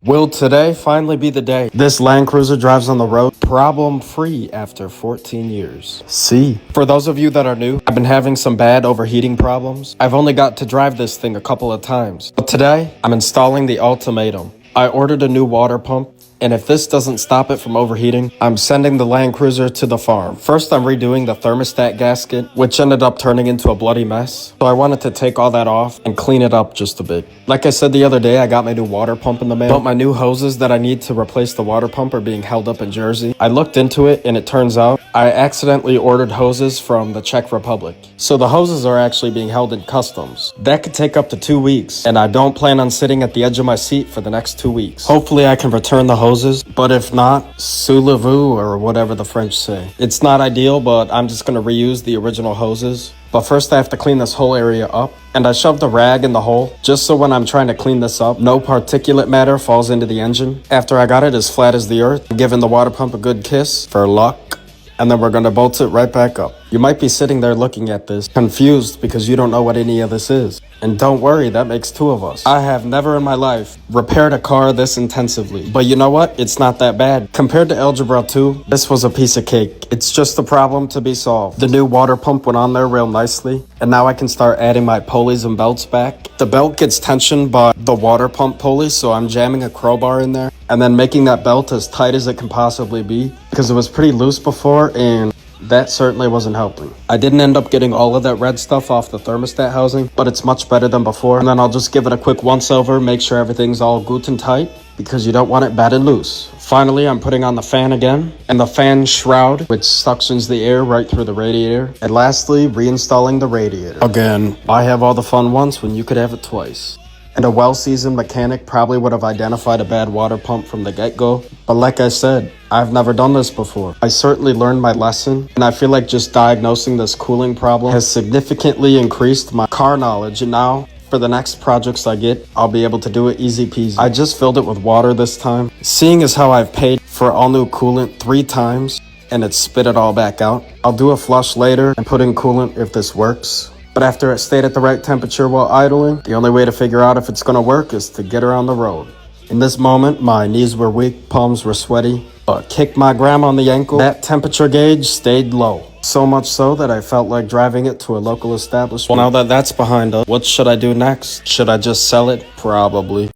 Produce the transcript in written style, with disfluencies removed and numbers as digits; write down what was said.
Will today finally be the day this Land Cruiser drives on the road problem-free after 14 years? See, for those of you that are new, I've been having some bad overheating problems. I've only got to drive this thing a couple of times. But today, I'm installing the ultimatum. I ordered a new water pump, and if this doesn't stop it from overheating, I'm sending the Land Cruiser to the farm. First, I'm redoing the thermostat gasket, which ended up turning into a bloody mess. So I wanted to take all that off and clean it up just a bit. Like I said the other day, I got my new water pump in the mail, but my new hoses that I need to replace the water pump are being held up in Jersey. I looked into it, and it turns out I accidentally ordered hoses from the Czech Republic. So the hoses are actually being held in customs. That could take up to 2 weeks, and I don't plan on sitting at the edge of my seat for the next 2 weeks. Hopefully I can return the hoses, but if not, soulez-vous, or whatever the French say. It's not ideal, but I'm just gonna reuse the original hoses. But first I have to clean this whole area up, and I shoved a rag in the hole, just so when I'm trying to clean this up, no particulate matter falls into the engine. After I got it as flat as the earth, I'm giving the water pump a good kiss, for luck, and then we're gonna bolt it right back up. You might be sitting there looking at this, confused because you don't know what any of this is. And don't worry, that makes two of us. I have never in my life repaired a car this intensively. But you know what? It's not that bad. Compared to Algebra 2, this was a piece of cake. It's just a problem to be solved. The new water pump went on there real nicely, and now I can start adding my pulleys and belts back. The belt gets tensioned by the water pump pulley, so I'm jamming a crowbar in there, and then making that belt as tight as it can possibly be, because it was pretty loose before, and that certainly wasn't helping. I didn't end up getting all of that red stuff off the thermostat housing, but it's much better than before. And then I'll just give it a quick once over, make sure everything's all good and tight, because you don't want it bad and loose. Finally, I'm putting on the fan again, and the fan shroud, which suctions the air right through the radiator. And lastly, reinstalling the radiator. Again, I have all the fun once when you could have it twice. And a well-seasoned mechanic probably would have identified a bad water pump from the get-go. But like I said, I've never done this before. I certainly learned my lesson, and I feel like just diagnosing this cooling problem has significantly increased my car knowledge, and now, for the next projects I get, I'll be able to do it easy peasy. I just filled it with water this time. Seeing as how I've paid for all new coolant 3 times, and it spit it all back out, I'll do a flush later and put in coolant if this works. But after it stayed at the right temperature while idling, the only way to figure out if it's gonna work is to get her on the road. In this moment, my knees were weak, palms were sweaty, but kicked my grandma on the ankle. That temperature gauge stayed low. So much so that I felt like driving it to a local establishment. Well, now that that's behind us, what should I do next? Should I just sell it? Probably.